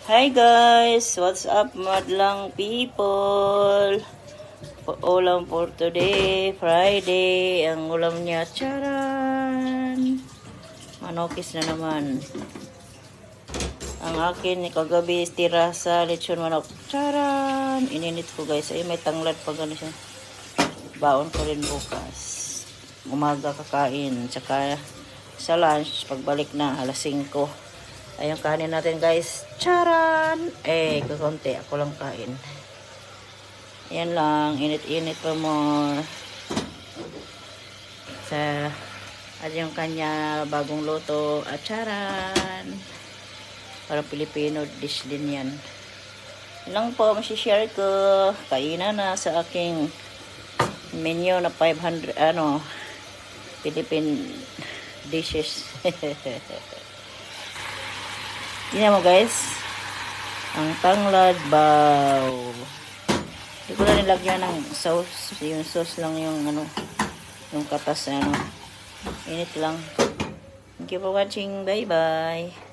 Hi guys! What's up madlang people? Ulam for today, Friday. Ang ulam niya, charan! Manokis na naman. Ang akin, kagabi, tira sa lechon manok. Charan! Ininit ko guys. Ay, may tanglad pa gano'n siya. Baon ko rin bukas. Umaga kakain. Tsaka sa lunch, pagbalik na, alas 5. Ayun kanin natin guys. Charan! Kukunti. Ako lang kain. Ayan lang. Init-init pa more. At yung kanya bagong luto. At charan! Para Pilipino dish din yan. Yun lang po. Masishare ko. Kainan na sa aking menu na 500 Philippine dishes. Tingnan mo guys, ang tanglad baw. Hindi ko na nilagyan ng sauce. Yung sauce lang yung yung katas Init lang. Thank you for watching. Bye bye.